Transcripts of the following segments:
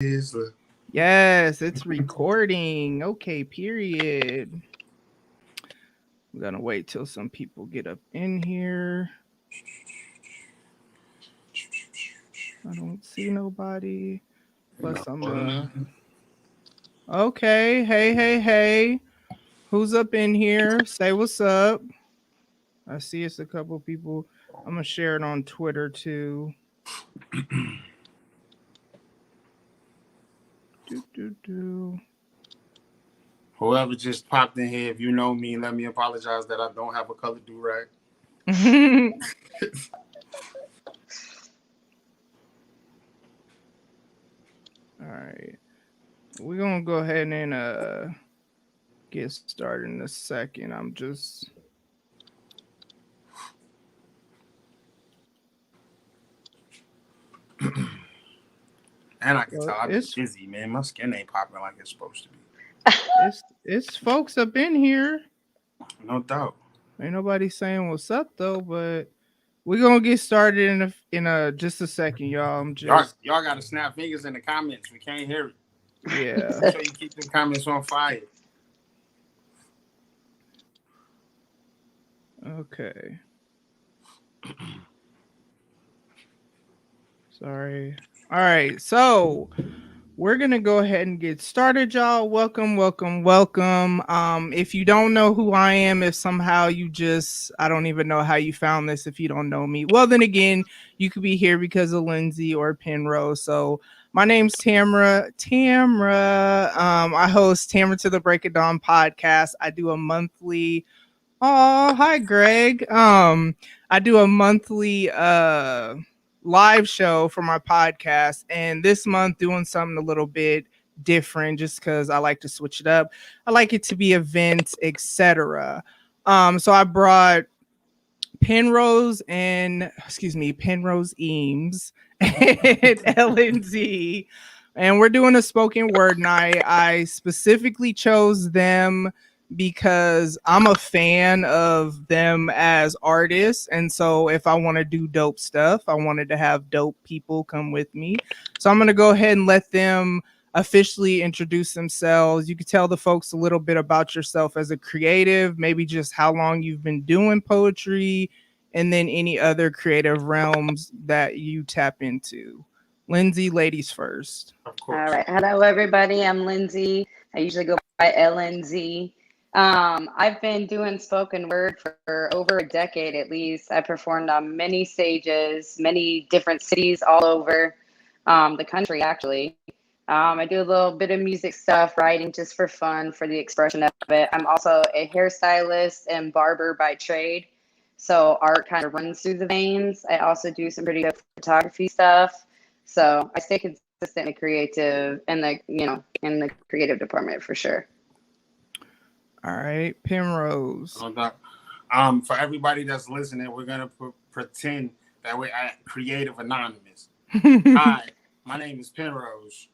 is. Yes, it's recording. Okay, period. I'm gonna wait till some people get up in here. I don't see nobody. No. Plus, Okay, hey. Who's up in here? Say what's up. I see it's a couple people. I'm gonna share it on Twitter too. Do. Whoever just popped in here, if you know me, let me apologize that I don't have a color do rag. All right, we're gonna go ahead and get started in a second. I'm just And I can well, tell I've been busy, man. My skin ain't popping like it's supposed to be. it's folks up in here. No doubt. Ain't nobody saying what's up though, but we're gonna get started in a just a second, y'all. I'm just Y'all got to snap fingers in the comments. We can't hear it. yeah. Make sure you keep the comments on fire. Okay. Sorry. All right, so we're gonna go ahead and get started, y'all. Welcome. If you don't know who I am, if somehow you just I don't even know how you found this if you don't know me. Well, then again, you could be here because of Lindsay or Penrose. So my name's Tamara. I host Tamara to the Break of Dawn podcast. I do a monthly. Oh, hi Greg. I do a monthly live show for my podcast, and this month doing something a little bit different just because I like to switch it up. I like it to be events, etc. So I brought Penrose Eames and LNZ, and we're doing a spoken word night. I specifically chose them because I'm a fan of them as artists. And so if I want to do dope stuff, I wanted to have dope people come with me. So I'm going to go ahead and let them officially introduce themselves. You could tell the folks a little bit about yourself as a creative, maybe just how long you've been doing poetry, and then any other creative realms that you tap into. Lindsay, ladies first. Of All course. right. Hello, everybody. I'm Lindsay. I usually go by LNZ. I've been doing spoken word for over a decade at least. I performed on many stages, many different cities all over the country, actually. I do a little bit of music stuff, writing just for fun, for the expression of it. I'm also a hairstylist and barber by trade. So art kind of runs through the veins. I also do some pretty good photography stuff. So I stay consistently creative in the creative department for sure. All right, Penrose. No doubt. For everybody that's listening, we're gonna pretend that we're at Creative Anonymous. Hi, my name is Penrose.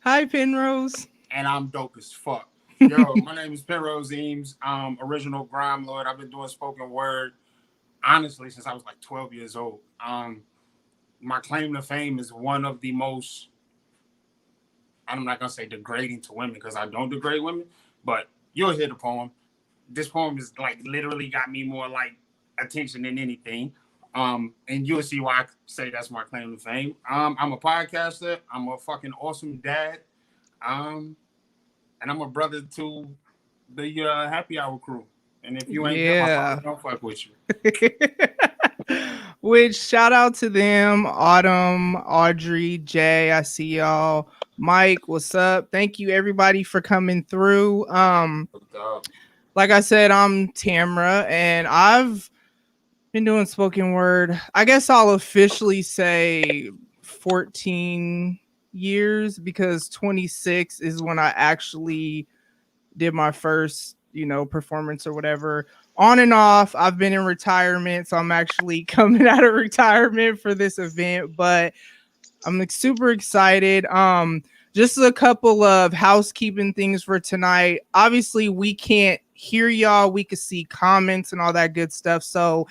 Hi, Penrose. And I'm dope as fuck. Yo, my name is Penrose Eames. Original grime lord. I've been doing spoken word honestly since I was like 12 years old. My claim to fame is one of the most. I'm not gonna say degrading to women because I don't degrade women, but you'll hear the poem. This poem is like literally got me more like attention than anything. And you'll see why I say that's my claim to fame. I'm a podcaster. I'm a fucking awesome dad. And I'm a brother to the Happy Hour crew. And if you ain't been my father, Yeah. don't fuck with you. Which shout out to them, Autumn, Audrey, Jay. I see y'all. Mike, what's up? Thank you everybody for coming through. Like I said, I'm Tamara, and I've been doing spoken word. I guess I'll officially say 14 years because 26 is when I actually did my first, performance or whatever. On and off, I've been in retirement, so I'm actually coming out of retirement for this event, but I'm like, super excited. Just a couple of housekeeping things for tonight. Obviously, we can't hear y'all. We could see comments and all that good stuff. So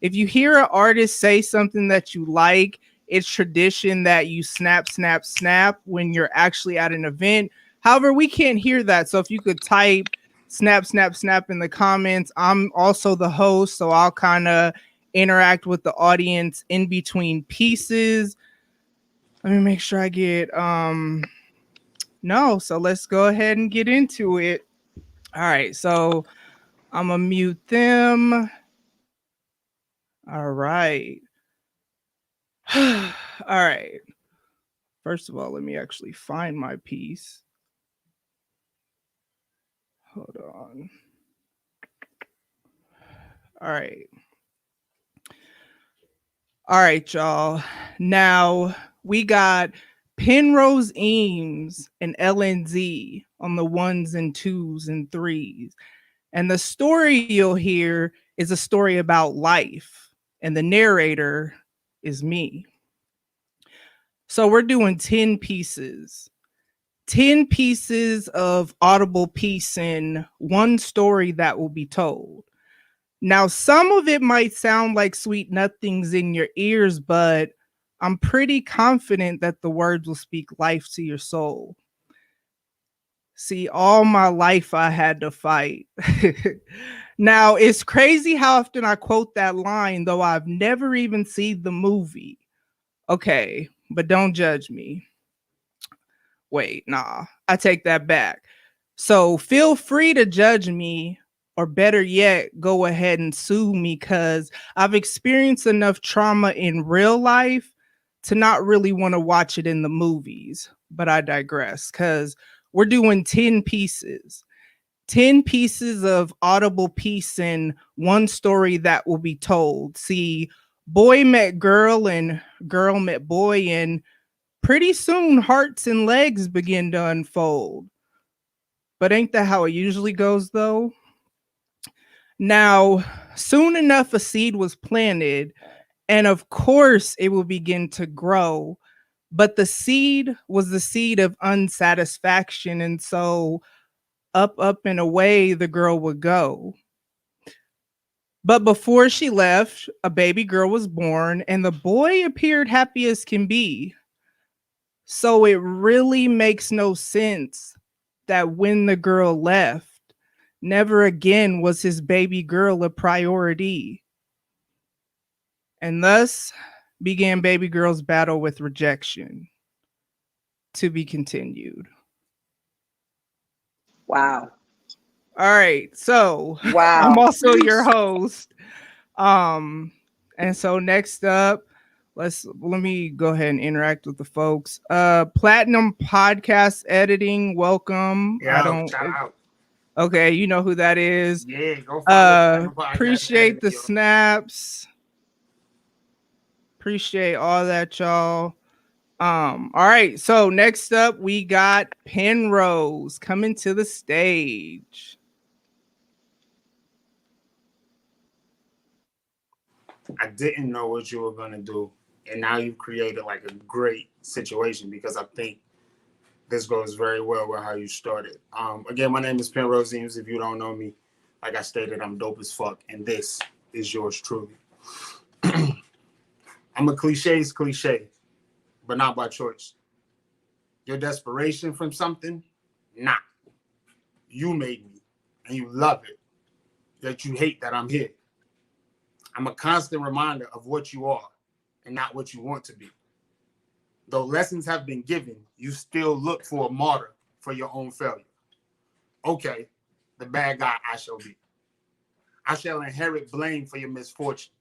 if you hear an artist say something that you like, it's tradition that you snap, snap, snap when you're actually at an event. However, we can't hear that. So if you could type snap, snap, snap in the comments. I'm also the host, so I'll kind of interact with the audience in between pieces. Let me make sure I get no, so let's go ahead and get into it. All right, so I'm gonna mute them. All right. All right. First of all, let me actually find my piece. Hold on. All right. All right, y'all. Now we got Penrose, Eames, and LNZ on the ones and twos and threes. And the story you'll hear is a story about life. And the narrator is me. So we're doing 10 pieces. 10 pieces of audible piece in one story that will be told. Now, some of it might sound like sweet nothings in your ears, but I'm pretty confident that the words will speak life to your soul. See, all my life I had to fight. Now, it's crazy how often I quote that line, though I've never even seen the movie. Okay, but don't judge me. Wait, nah, I take that back. So feel free to judge me, or better yet, go ahead and sue me, because I've experienced enough trauma in real life to not really want to watch it in the movies. But I digress, because we're doing 10 pieces. 10 pieces of audible piece in one story that will be told. See, boy met girl and girl met boy, and pretty soon hearts and legs begin to unfold. But ain't that how it usually goes, though? Now, soon enough, a seed was planted, and of course, it will begin to grow. But the seed was the seed of unsatisfaction, and so up, and away the girl would go. But before she left, a baby girl was born, and the boy appeared happy as can be. So it really makes no sense that when the girl left, never again was his baby girl a priority. And thus began baby girl's battle with rejection. To be continued. Wow. All right, so I'm Wow. also your host. And so next up, let me go ahead and interact with the folks. Platinum Podcast Editing, welcome. Yeah, I don't shout out. Okay, you know who that is. Yeah, go follow Platinum Podcast Appreciate the Editing, yo. snaps. Appreciate all that, y'all. All right, so next up we got Penrose coming to the stage. I didn't know what you were gonna do, and now you've created like a great situation because I think this goes very well with how you started. Again, my name is Penrose Eames. If you don't know me, like I stated, I'm dope as fuck, and this is yours truly. I'm a cliche, but not by choice. Your desperation from something, nah. You made me, and you love it. Yet you hate that I'm here. I'm a constant reminder of what you are and not what you want to be. Though lessons have been given, you still look for a martyr for your own failure. Okay, the bad guy I shall be. I shall inherit blame for your misfortune.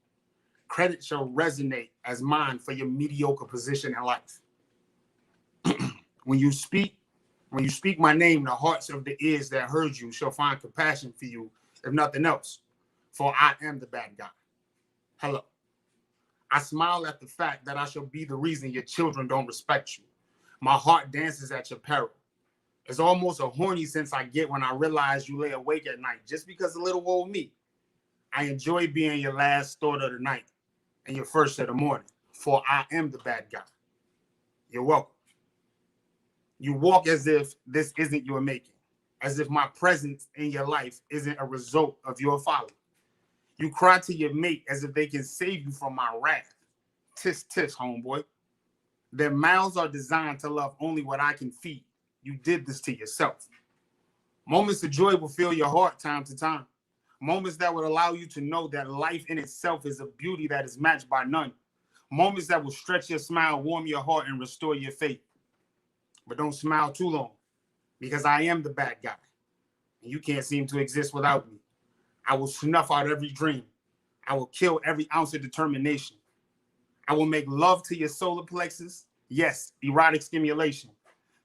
Credit shall resonate as mine for your mediocre position in life. When you speak my name, the hearts of the ears that heard you shall find compassion for you, if nothing else. For I am the bad guy. Hello. I smile at the fact that I shall be the reason your children don't respect you. My heart dances at your peril. It's almost a horny sense I get when I realize you lay awake at night just because of little old me. I enjoy being your last thought of the night and your first of the morning, for I am the bad guy. You're welcome. You walk as if this isn't your making, as if my presence in your life isn't a result of your folly. You cry to your mate as if they can save you from my wrath. Tis, tis, homeboy. Their mouths are designed to love only what I can feed. You did this to yourself. Moments of joy will fill your heart time to time. Moments that would allow you to know that life in itself is a beauty that is matched by none. Moments that will stretch your smile, warm your heart, and restore your faith. But don't smile too long, because I am the bad guy, and you can't seem to exist without me. I will snuff out every dream. I will kill every ounce of determination. I will make love to your solar plexus. Yes, erotic stimulation.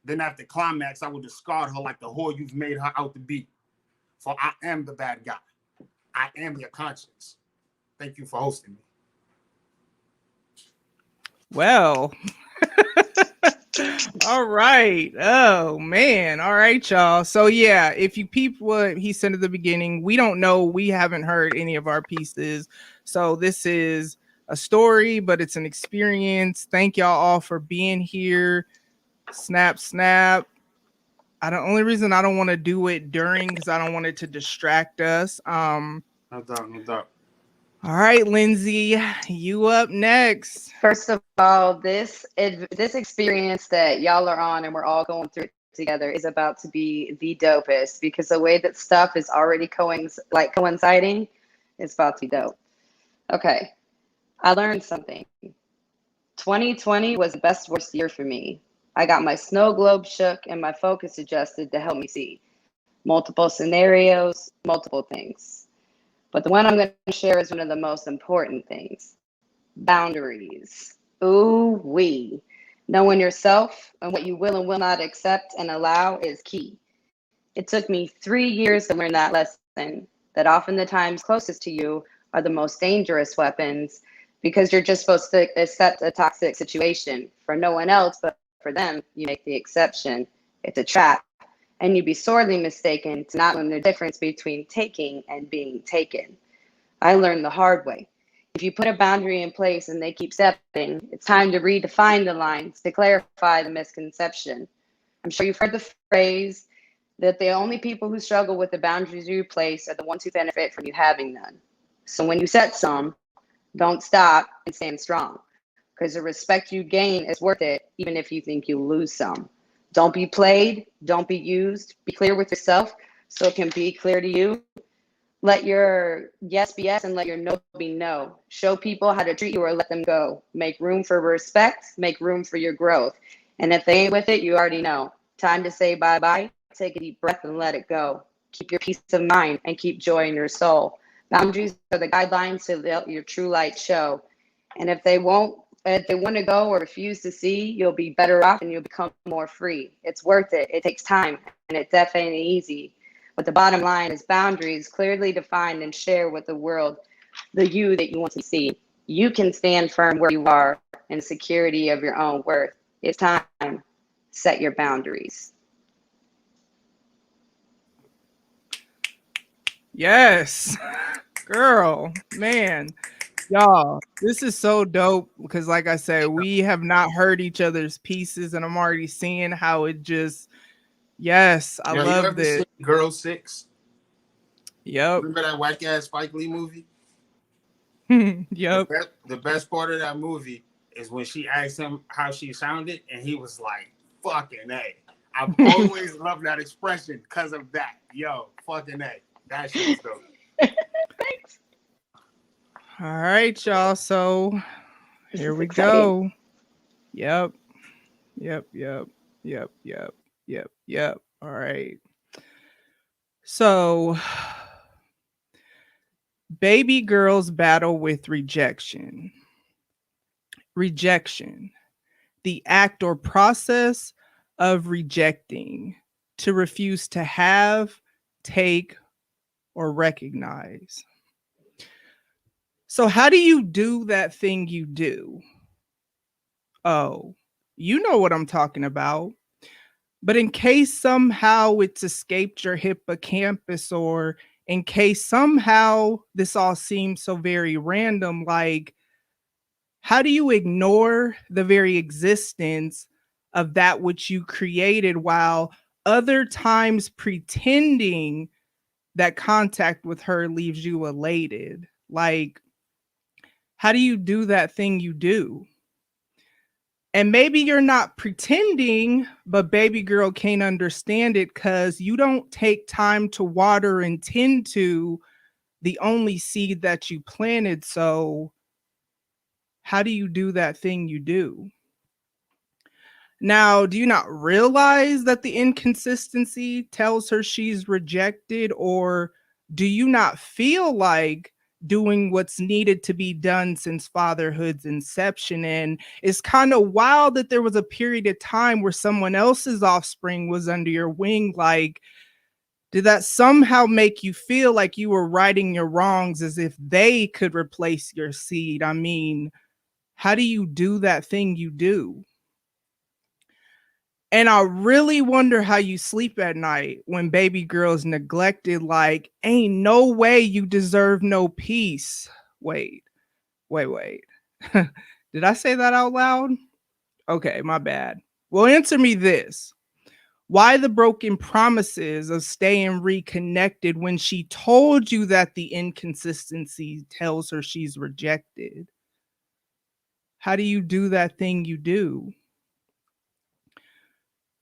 Then after climax, I will discard her like the whore you've made her out to be. For I am the bad guy. I am your conscience. Thank you for hosting me. Well, all right. Oh man. All right, y'all. So yeah, if you peep what he said at the beginning, we don't know. We haven't heard any of our pieces. So this is a story, but it's an experience. Thank y'all all for being here. Snap, snap. Only reason I don't want to do it during because I don't want it to distract us. No doubt, no doubt. All right, Lindsay, you up next. First of all, this experience that y'all are on and we're all going through it together is about to be the dopest because the way that stuff is already coinciding, it's about to be dope. Okay, I learned something. 2020 was the best worst year for me. I got my snow globe shook and my focus adjusted to help me see multiple scenarios, multiple things. But the one I'm going to share is one of the most important things. Boundaries. Ooh wee. Knowing yourself and what you will and will not accept and allow is key. It took me 3 years to learn that lesson, that often the times closest to you are the most dangerous weapons because you're just supposed to accept a toxic situation. For no one else but for them, you make the exception. It's a trap. And you'd be sorely mistaken to not learn the difference between taking and being taken. I learned the hard way. If you put a boundary in place and they keep stepping, it's time to redefine the lines to clarify the misconception. I'm sure you've heard the phrase that the only people who struggle with the boundaries you place are the ones who benefit from you having none. So when you set some, don't stop and stand strong, because the respect you gain is worth it, even if you think you lose some. Don't be played. Don't be used. Be clear with yourself so it can be clear to you. Let your yes be yes and let your no be no. Show people how to treat you or let them go. Make room for respect. Make room for your growth. And if they ain't with it, you already know. Time to say bye-bye. Take a deep breath and let it go. Keep your peace of mind and keep joy in your soul. Boundaries are the guidelines to let your true light show. And if they want to go or refuse to see, you'll be better off and you'll become more free. It's worth it. It takes time and it's definitely easy. But the bottom line is boundaries clearly defined and share with the world the you that you want to see. You can stand firm where you are in security of your own worth. It's time. Set your boundaries. Yes. Girl, man. Y'all, this is so dope because, like I said, we have not heard each other's pieces, and I'm already seeing how it just. Yes, I love this. Girl 6. Yep. Remember that whack ass Spike Lee movie? Yep. The best part of that movie is when she asked him how she sounded, and he was like, "Fucking A." I've always loved that expression because of that. Yo, fucking A. That shit was dope. Thanks. All right, y'all. So here we exciting. go. Yep. All right. So, baby girls battle with rejection. Rejection, the act or process of rejecting, to refuse to have, take, or recognize. So, how do you do that thing you do? Oh, you know what I'm talking about. But in case somehow it's escaped your hippocampus, or in case somehow this all seems so very random, like, how do you ignore the very existence of that which you created while other times pretending that contact with her leaves you elated? Like, how do you do that thing you do? And maybe you're not pretending, but baby girl can't understand it because you don't take time to water and tend to the only seed that you planted. So, how do you do that thing you do? Now, do you not realize that the inconsistency tells her she's rejected, or do you not feel like doing what's needed to be done since fatherhood's inception? And it's kind of wild that there was a period of time where someone else's offspring was under your wing. Like, did that somehow make you feel like you were righting your wrongs as if they could replace your seed? I mean, how do you do that thing you do? And I really wonder how you sleep at night when baby girl's neglected. Like, ain't no way you deserve no peace. Wait. Did I say that out loud? Okay, my bad. Well, answer me this. Why the broken promises of staying reconnected when she told you that the inconsistency tells her she's rejected? How do you do that thing you do?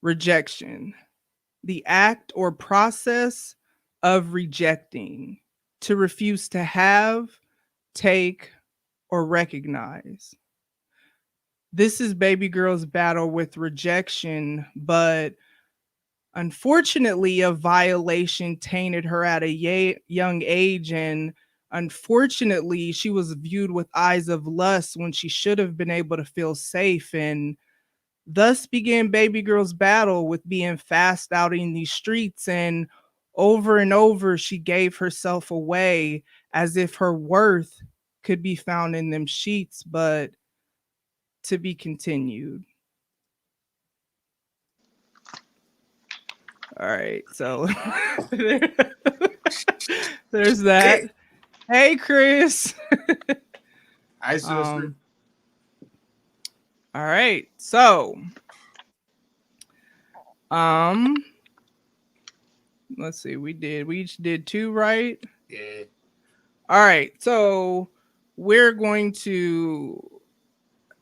Rejection, the act or process of rejecting, to refuse to have, take, or recognize. This is baby girl's battle with rejection, but unfortunately, a violation tainted her at a young age, and unfortunately, she was viewed with eyes of lust when she should have been able to feel safe. And thus began baby girl's battle with being fast out in these streets, and over, she gave herself away as if her worth could be found in them sheets, but to be continued. All right, so there's that. Hey, Chris. Hi, sister. All right, so let's see. We each did 2, right? Yeah. All right, so we're going to,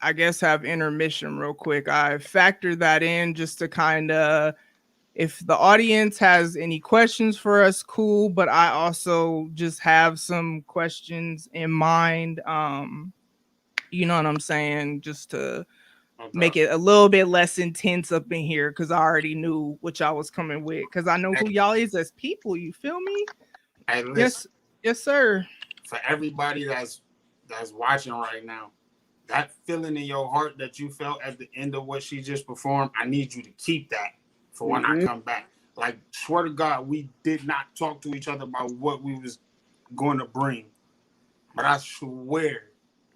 I guess, have intermission real quick. I factored that in just to kind of, if the audience has any questions for us, cool. But I also just have some questions in mind. You know what I'm saying? Just to make it a little bit less intense up in here, because I already knew what y'all was coming with, because I know who y'all is as people. You feel me? Hey, listen, yes, sir. For everybody that's watching right now, that feeling in your heart that you felt at the end of what she just performed, I need you to keep that for when I come back. Like, swear to God, we did not talk to each other about what we was going to bring. But I swear,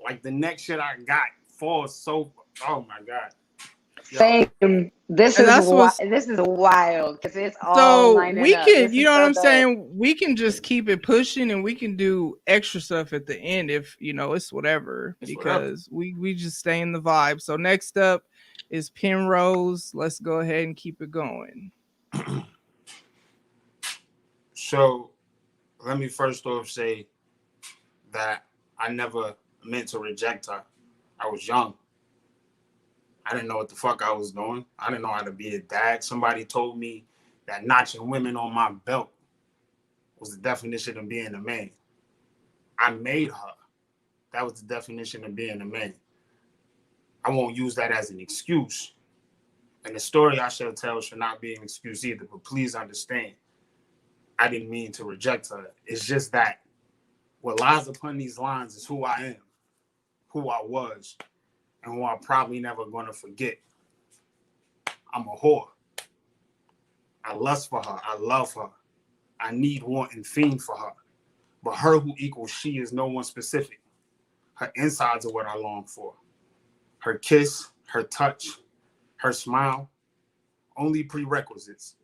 like, the next shit I got falls so, oh my God. Same. This is wild because it's all So lining we up. can, This you is know what so I'm dope. saying? We can just keep it pushing, and we can do extra stuff at the end if, you know, it's whatever, because we just stay in the vibe. So next up is Penrose. Let's go ahead and keep it going. So let me first off say that I never meant to reject her. I was young. I didn't know what the fuck I was doing. I didn't know how to be a dad. Somebody told me that notching women on my belt was the definition of being a man. I made her. That was the definition of being a man. I won't use that as an excuse. And the story I shall tell should not be an excuse either, but please understand, I didn't mean to reject her. It's just that what lies upon these lines is who I am, who I was, and who I'm probably never going to forget. I'm a whore. I lust for her. I love her. I need, want, and fiend for her. But her who equals she is no one specific. Her insides are what I long for. Her kiss, her touch, her smile, only prerequisites.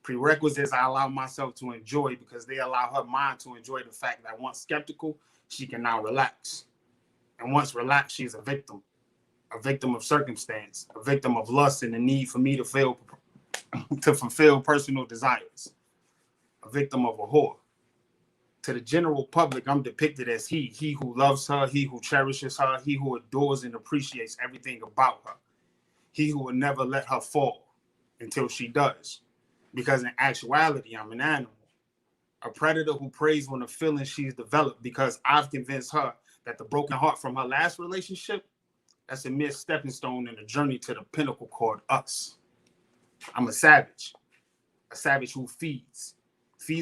Prerequisites I allow myself to enjoy because they allow her mind to enjoy the fact that once skeptical, she can now relax. And once relaxed, she's a victim of circumstance, a victim of lust and the need for me to fulfill personal desires, a victim of a whore. To the general public, I'm depicted as he who loves her, he who cherishes her, he who adores and appreciates everything about her. he who will never let her fall until she does. Because in actuality, I'm an animal. A predator who preys on the feelings she's developed because I've convinced her that the broken heart from her last relationship, that's a mere stepping stone in the journey to the pinnacle called us. I'm a savage who feeds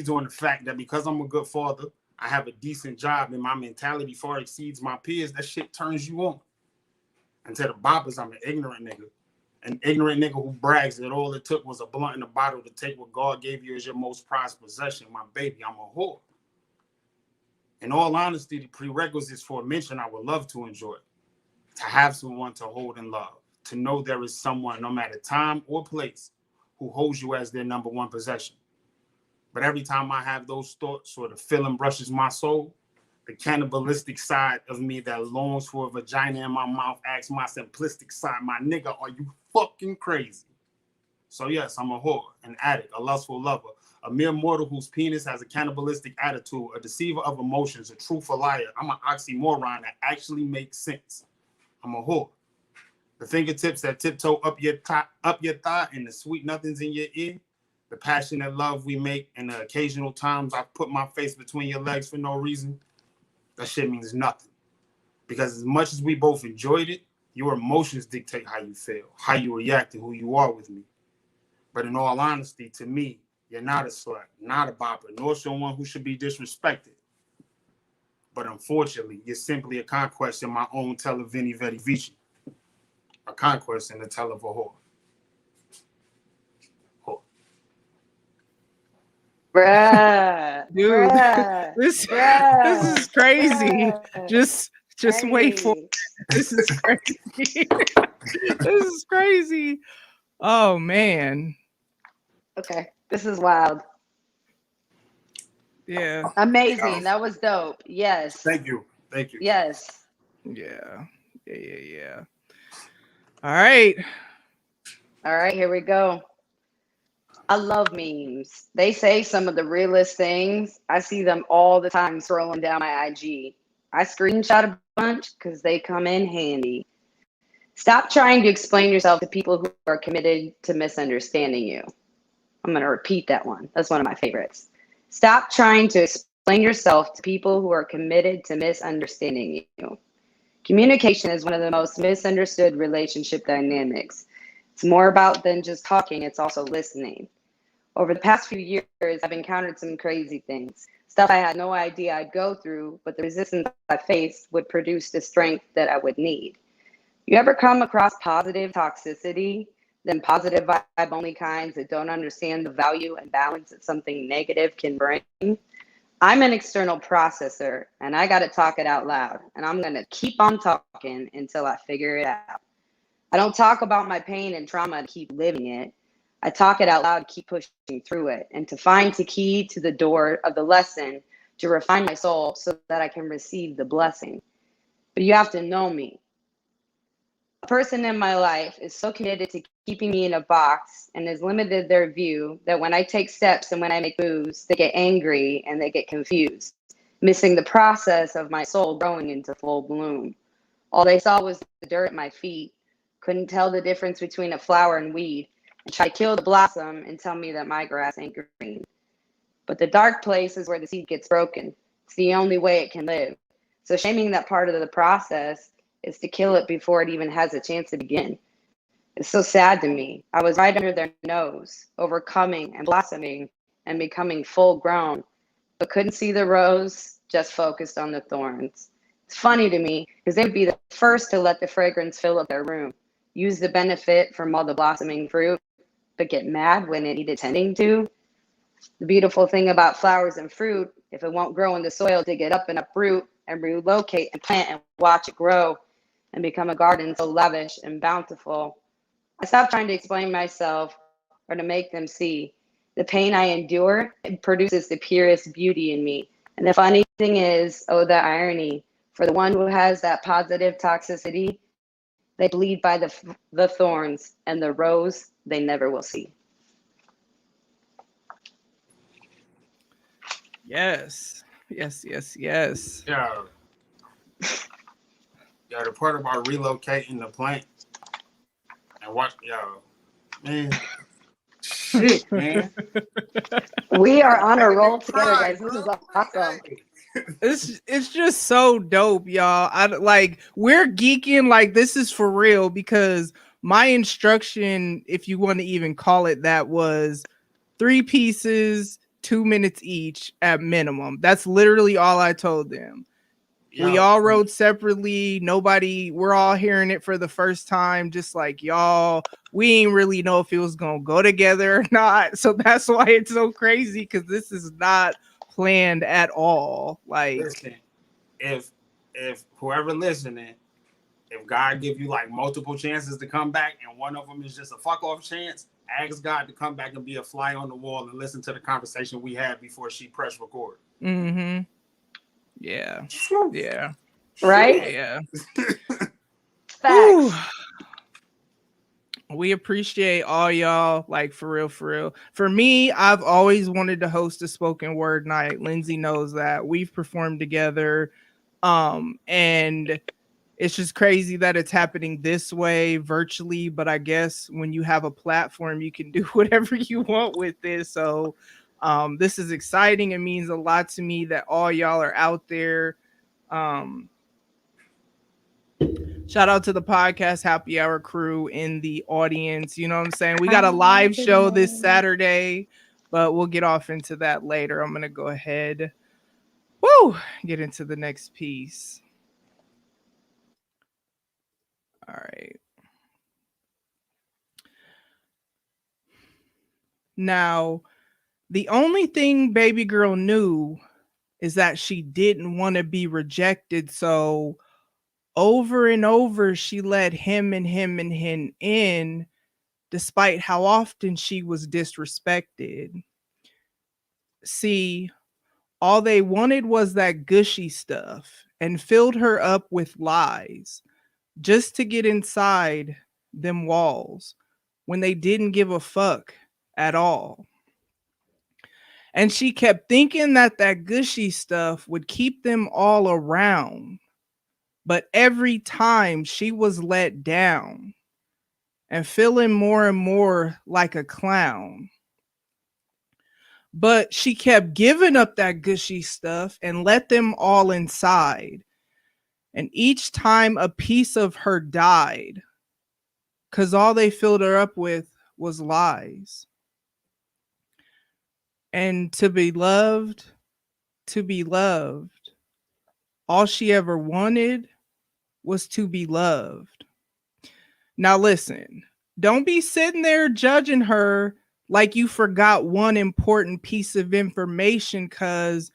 on the fact that because I'm a good father, I have a decent job and my mentality far exceeds my peers, that shit turns you on. And to the boppers, I'm an ignorant nigga who brags that all it took was a blunt and a bottle to take what God gave you as your most prized possession. My baby, I'm a whore. In all honesty, the prerequisites for a mention I would love to enjoy. To have someone to hold and love. To know there is someone, no matter time or place, who holds you as their number one possession. But every time I have those thoughts or the feeling brushes my soul, the cannibalistic side of me that longs for a vagina in my mouth asks my simplistic side, my nigga, are you fucking crazy? So yes, I'm a whore, an addict, a lustful lover, a mere mortal whose penis has a cannibalistic attitude, a deceiver of emotions, a truthful liar. I'm an oxymoron that actually makes sense. I'm a whore. The fingertips that tiptoe up your thigh, and the sweet nothings in your ear, the passionate love we make, and the occasional times I put my face between your legs for no reason, that shit means nothing. Because as much as we both enjoyed it, your emotions dictate how you feel, how you react, and who you are with me. But in all honesty, to me, you're not a slut, not a bopper, nor someone who should be disrespected. But unfortunately, you're simply a conquest in my own Televini Vedi Vici. A conquest in the tell of a whore. Bruh, Dude, bruh, this bruh, is crazy. bruh. Just wait for Hey. it. This is crazy. This is crazy. Oh man. Okay, this is wild. Yeah. Amazing. That was dope. Yes. Thank you. Yes. Yeah. Yeah. All right. All right, here we go. I love memes. They say some of the realest things. I see them all the time scrolling down my IG. I screenshot a bunch because they come in handy. Stop trying to explain yourself to people who are committed to misunderstanding you. I'm going to repeat that one. That's one of my favorites. Stop trying to explain yourself to people who are committed to misunderstanding you. Communication is one of the most misunderstood relationship dynamics. It's more about than just talking, it's also listening. Over the past few years, I've encountered some crazy things. Stuff I had no idea I'd go through, but the resistance I faced would produce the strength that I would need. You ever come across positive toxicity, then positive vibe only kinds that don't understand the value and balance that something negative can bring? I'm an external processor and I got to talk it out loud. And I'm going to keep on talking until I figure it out. I don't talk about my pain and trauma to keep living it. I talk it out loud to keep pushing through it and to find the key to the door of the lesson to refine my soul so that I can receive the blessing. But you have to know me. A person in my life is so committed to keeping me in a box and has limited their view that when I take steps and when I make moves, they get angry and they get confused, missing the process of my soul growing into full bloom. All they saw was the dirt at my feet, couldn't tell the difference between a flower and weed, and try to kill the blossom and tell me that my grass ain't green. But the dark place is where the seed gets broken. It's the only way it can live. So shaming that part of the process is to kill it before it even has a chance to begin. It's so sad to me. I was right under their nose, overcoming and blossoming and becoming full grown, but couldn't see the rose, just focused on the thorns. It's funny to me because they would be the first to let the fragrance fill up their room, use the benefit from all the blossoming fruit, but get mad when it needed tending to. The beautiful thing about flowers and fruit, if it won't grow in the soil, dig it up and uproot and relocate and plant and watch it grow and become a garden so lavish and bountiful. I stopped trying to explain myself or to make them see. The pain I endure, it produces the purest beauty in me. And the funny thing is, oh, the irony, for the one who has that positive toxicity, they bleed by the thorns and the rose they never will see. Yes. Yeah. Yeah, the part about relocating the plant And what, yo, man, shit, man. We are on a Making me roll together, cry, guys. This is bro. awesome. It's just so dope, y'all. We're geeking, like this is for real, because my instruction, if you want to even call it that, was 3 pieces, 2 minutes each at minimum. That's literally all I told them. We all wrote separately. We're all hearing it for the first time, just like y'all. We ain't really know if it was gonna go together or not. So that's why it's so crazy, because this is not planned at all. Like, listen, if whoever listening, if God give you like multiple chances to come back and one of them is just a fuck off chance, ask God to come back and be a fly on the wall and listen to the conversation we had before she pressed record. mm-hmm. Yeah. Yeah. Right? Yeah. Facts. We appreciate all y'all, like for real, for real. For me, I've always wanted to host a spoken word night. Lindsay knows that. We've performed together. And it's just crazy that it's happening this way virtually, but I guess when you have a platform, you can do whatever you want with this. So this is exciting. It means a lot to me that all y'all are out there. Shout out to the podcast Happy Hour crew in the audience. You know what I'm saying? We got a live show this Saturday, but we'll get off into that later. I'm going to go ahead, get into the next piece. All right. Now, the only thing baby girl knew is that she didn't want to be rejected. So over and over, she let him and him and him in, despite how often she was disrespected. See, all they wanted was that gushy stuff and filled her up with lies just to get inside them walls when they didn't give a fuck at all. And she kept thinking that that gushy stuff would keep them all around. But every time she was let down and feeling more and more like a clown. But she kept giving up that gushy stuff and let them all inside. And each time a piece of her died, because all they filled her up with was lies. And to be loved, all she ever wanted was to be loved. Now listen, don't be sitting there judging her like you forgot one important piece of information, because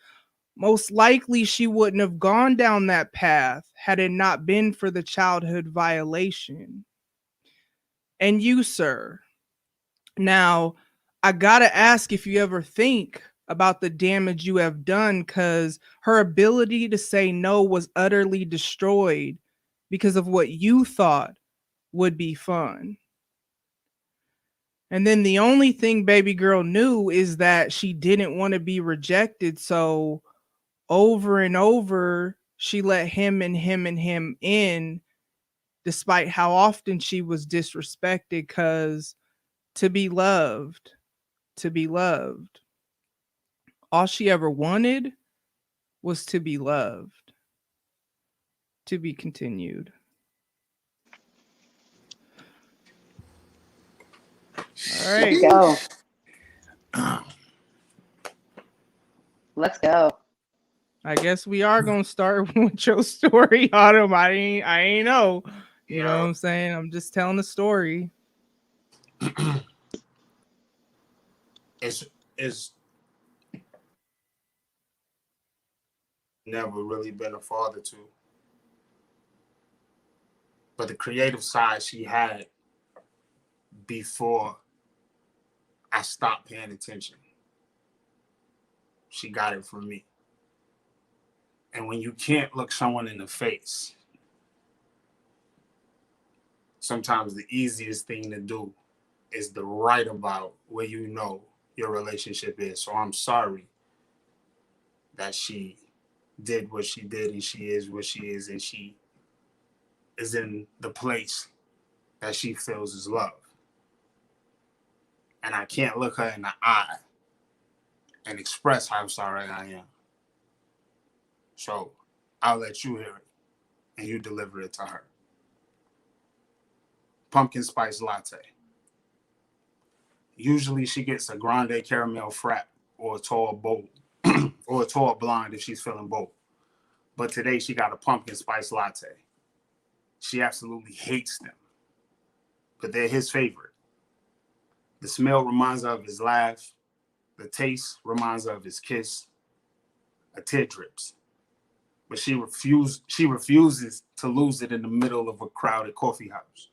most likely she wouldn't have gone down that path had it not been for the childhood violation. And you, sir, now I gotta ask if you ever think about the damage you have done, because her ability to say no was utterly destroyed because of what you thought would be fun. And then the only thing baby girl knew is that she didn't want to be rejected. So over and over, she let him and him and him in, despite how often she was disrespected, because to be loved, all she ever wanted was to be loved. To be continued. All right. Let's go. Let's go. I guess we are gonna start with your story, Autumn. I ain't know. You know what I'm saying? I'm just telling the story. It's never really been a father to. But the creative side she had before I stopped paying attention, she got it from me. And when you can't look someone in the face, sometimes the easiest thing to do is to write about where you know your relationship is. So I'm sorry that she did what she did and she is what she is and she is in the place that she feels is love. And I can't look her in the eye and express how sorry I am. So I'll let you hear it and you deliver it to her. Pumpkin spice latte. Usually she gets a grande caramel frap or a tall bold or a tall blonde if she's feeling bold. But today she got a pumpkin spice latte. She absolutely hates them, but they're his favorite. The smell reminds her of his laugh. The taste reminds her of his kiss. A tear drips, but she refuses to lose it in the middle of a crowded coffee house.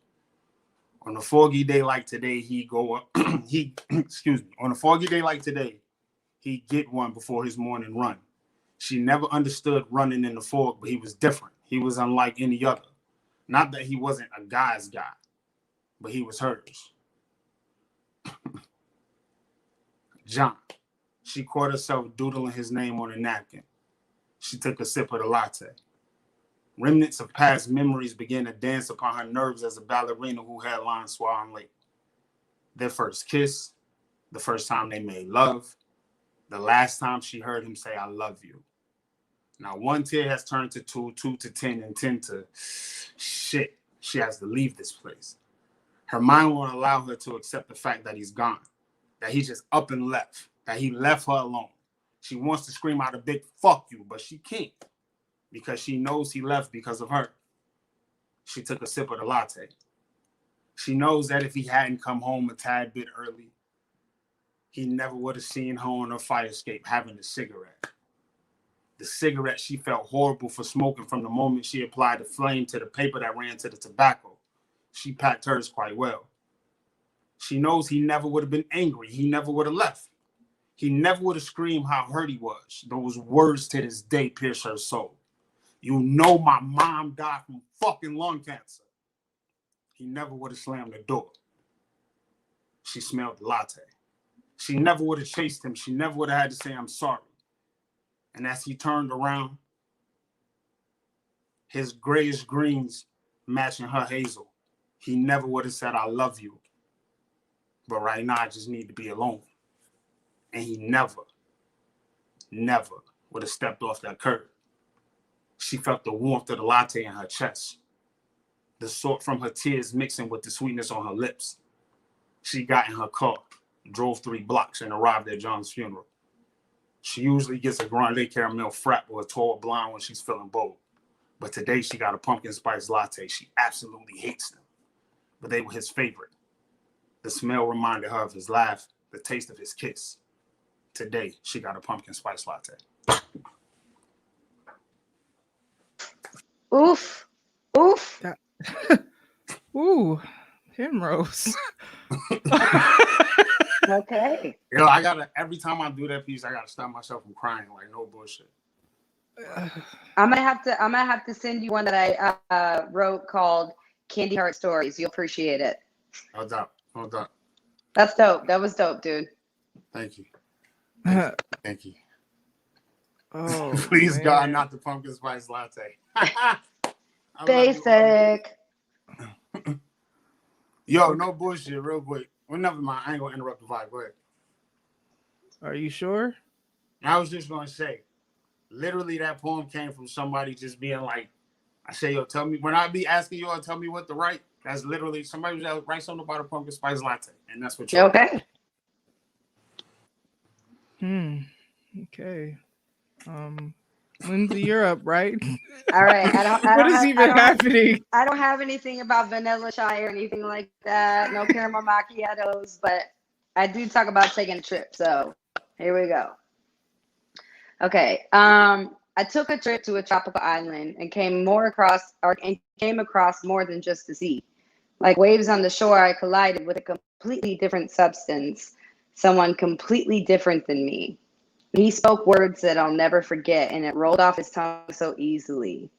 On a foggy day like today, on a foggy day like today, he'd get one before his morning run. She never understood running in the fog, but he was different. He was unlike any other. Not that he wasn't a guy's guy, but he was hers. John. She caught herself doodling his name on a napkin. She took a sip of the latte. Remnants of past memories began to dance upon her nerves as a ballerina who had lines swallowing late. Their first kiss, the first time they made love, the last time she heard him say, I love you. Now, one tear has turned to two, two to 10, and 10 to shit. She has to leave this place. Her mind won't allow her to accept the fact that he's gone, that he just up and left, that he left her alone. She wants to scream out a big fuck you, but she can't because she knows he left because of her. She took a sip of the latte. She knows that if he hadn't come home a tad bit early, he never would have seen her on her fire escape having a cigarette. The cigarette she felt horrible for smoking from the moment she applied the flame to the paper that ran to the tobacco. She packed hers quite well. She knows he never would have been angry. He never would have left. He never would have screamed how hurt he was. Those words to this day pierce her soul. You know my mom died from fucking lung cancer. He never would have slammed the door. She smelled the latte. She never would have chased him. She never would have had to say, I'm sorry. And as he turned around, his grayish greens matching her hazel, he never would have said, I love you. But right now, I just need to be alone. And he never would have stepped off that curb. She felt the warmth of the latte in her chest, the salt from her tears mixing with the sweetness on her lips. She got in her car, drove 3 blocks, and arrived at John's funeral. She usually gets a grande caramel frap or a tall blonde when she's feeling bold. But today she got a pumpkin spice latte. She absolutely hates them, but they were his favorite. The smell reminded her of his laugh, the taste of his kiss. Today, she got a pumpkin spice latte. Oof. Oof. Ooh, Penrose. Okay. You know, I gotta, every time I do that piece, I gotta stop myself from crying, like no bullshit. I'm gonna have to send you one that I wrote called Candy Heart Stories. You'll appreciate it. No doubt. That's dope. That was dope, dude. Thank you. Thank you. Oh, please, man. God, not the pumpkin spice latte. Basic. Yo, no bullshit, real quick. Well, never mind. I ain't gonna interrupt the vibe. Go ahead. Are you sure? I was just gonna say, literally, that poem came from somebody just being like, I say, yo, tell me, when I be asking y'all, tell me what to write, that's literally, somebody was write something about a pumpkin spice latte. And that's what you're Okay. Okay. Lindsay, you're up, right? All right. What is even happening? I don't have anything about vanilla chai or anything like that. No caramel macchiatos, but I do talk about taking a trip. So here we go. Okay. I took a trip to a tropical island and came across more than just the sea. Like waves on the shore, I collided with a completely different substance, someone completely different than me. He spoke words that I'll never forget, and it rolled off his tongue so easily.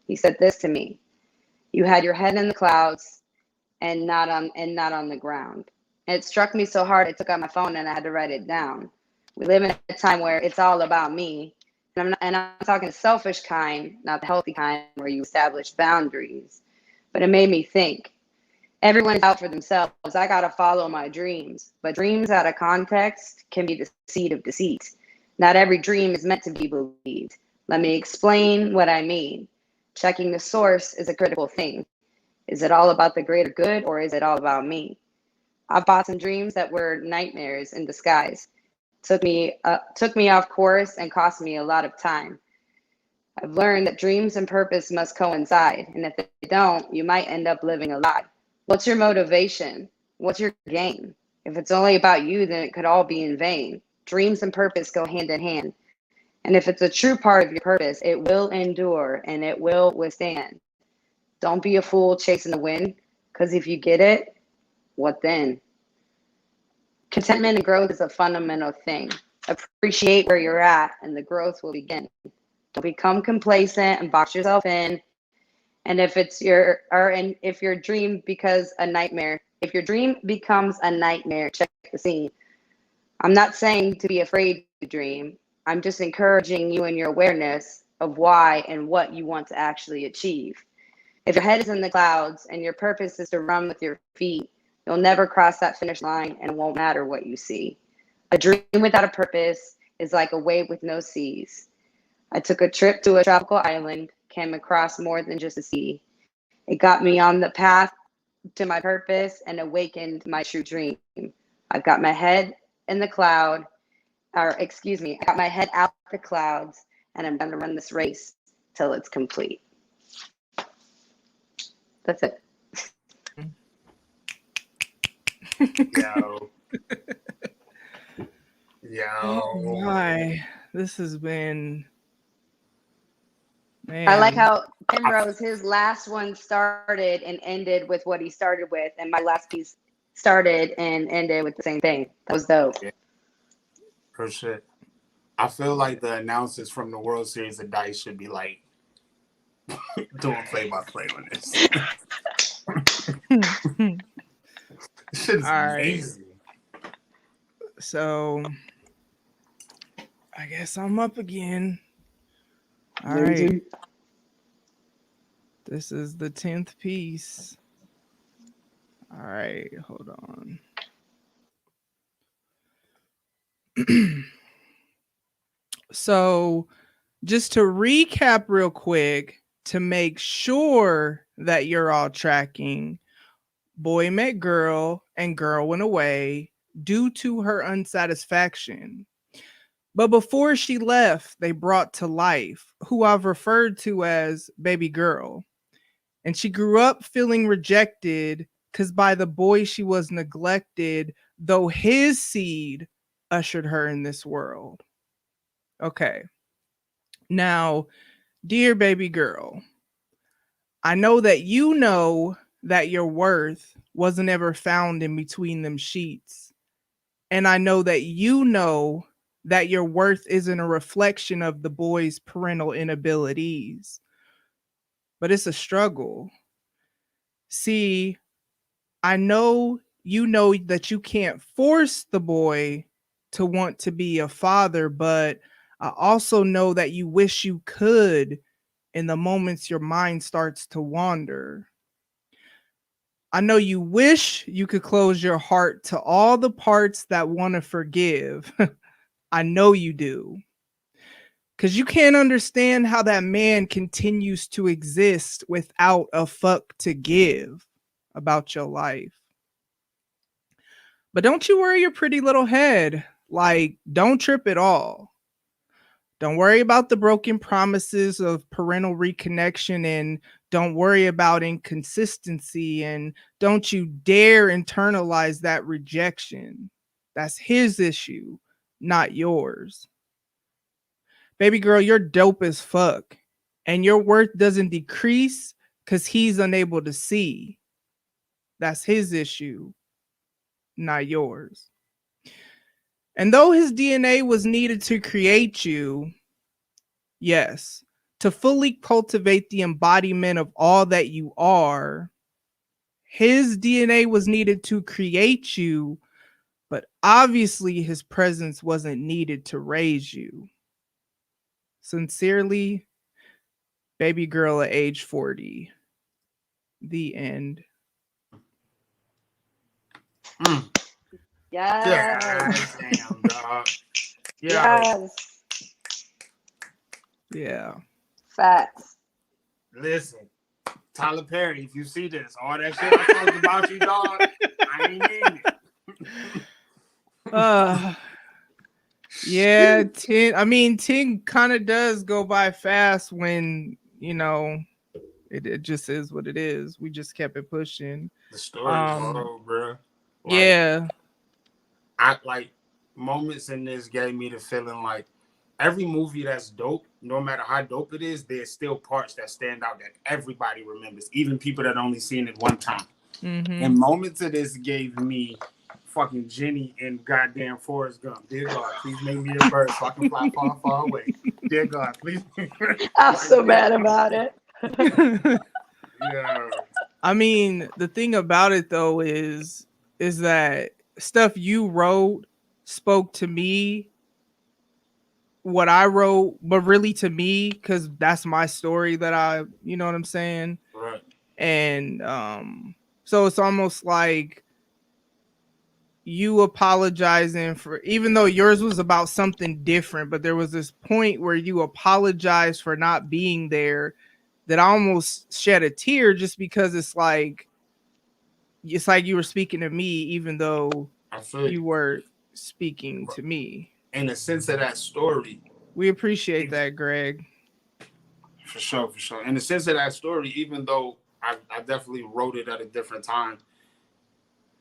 He said this to me: "You had your head in the clouds and not on the ground." And it struck me so hard I took out my phone and I had to write it down. We live in a time where it's all about me. And I'm talking the selfish kind, not the healthy kind where you establish boundaries. But it made me think. Everyone is out for themselves. I got to follow my dreams. But dreams out of context can be the seed of deceit. Not every dream is meant to be believed. Let me explain what I mean. Checking the source is a critical thing. Is it all about the greater good or is it all about me? I've bought some dreams that were nightmares in disguise. Took me off course and cost me a lot of time. I've learned that dreams and purpose must coincide, and if they don't, you might end up living a lie. What's your motivation? What's your game? If it's only about you, then it could all be in vain. Dreams and purpose go hand in hand. And if it's a true part of your purpose, it will endure and it will withstand. Don't be a fool chasing the wind, because if you get it, what then? Contentment and growth is a fundamental thing. Appreciate where you're at, and the growth will begin. Don't become complacent and box yourself in. And if your dream becomes a nightmare, if your dream becomes a nightmare, check the scene. I'm not saying to be afraid to dream. I'm just encouraging you in your awareness of why and what you want to actually achieve. If your head is in the clouds and your purpose is to run with your feet, you'll never cross that finish line and it won't matter what you see. A dream without a purpose is like a wave with no seas. I took a trip to a tropical island, came across more than just a sea. It got me on the path to my purpose and awakened my true dream. I've got my head in the cloud, I got my head out the clouds, and I'm going to run this race till it's complete. That's it. Yo. Oh my. This has been, man. I like how Penrose, his last one started and ended with what he started with, and my last piece started and ended with the same thing. That was dope. Yeah. For shit. I feel like the announcers from the World Series of Dice should be like doing play-by-play on this. Shit's amazing. So I guess I'm up again. All right. This is the 10th piece. All right, hold on. So just to recap real quick, to make sure that you're all tracking, boy met girl and girl went away due to her unsatisfaction. But before she left, they brought to life who I've referred to as baby girl. And she grew up feeling rejected because by the boy she was neglected, though his seed ushered her in this world. Okay. Now, dear baby girl, I know that your worth wasn't ever found in between them sheets. And I know that your worth isn't a reflection of the boy's parental inabilities. But it's a struggle. See, I know that you can't force the boy to want to be a father, but I also know that you wish you could in the moments your mind starts to wander. I know you wish you could close your heart to all the parts that want to forgive. I know you do. Because you can't understand how that man continues to exist without a fuck to give about your life. But don't you worry your pretty little head. Like, don't trip at all. Don't worry about the broken promises of parental reconnection, and don't worry about inconsistency, and don't you dare internalize that rejection. That's his issue, not yours. Baby girl, you're dope as fuck, and your worth doesn't decrease because he's unable to see. That's his issue, not yours. And though his DNA was needed to create you, yes, to fully cultivate the embodiment of all that you are, his DNA was needed to create you, but obviously his presence wasn't needed to raise you. Sincerely, baby girl at age 40. The end. Mm. Yes. God damn, dog. Yo, Yes. Yeah. Facts. listen, Tyler Perry, if you see this, all that shit I talked about you, dog, I ain't mean it. Uh yeah, 10. I mean, 10 kind of does go by fast when, it just is what it is. We just kept it pushing. The story's Um old, bro. Like, yeah. I like moments in this gave me the feeling like every movie that's dope, no matter how dope it is, there's still parts that stand out that everybody remembers, even people that only seen it one time. Mm-hmm. And moments of this gave me fucking Jenny and goddamn Forrest Gump. Dear God, please make me a bird so I can fly far, far away. Dear God, please. I'm so mad about it. Yeah. I mean, the thing about it though is that stuff you wrote spoke to me, what I wrote, but really to me, because that's my story that you know what I'm saying? Right. And so it's almost like you apologizing for, even though yours was about something different, but there was this point where you apologized for not being there that I almost shed a tear, just because it's like you were speaking to me even though I feel you you. were speaking to me. In the sense of that story, We appreciate that, Greg. for sure, for sure. In the sense of that story, even though I definitely wrote it at a different time,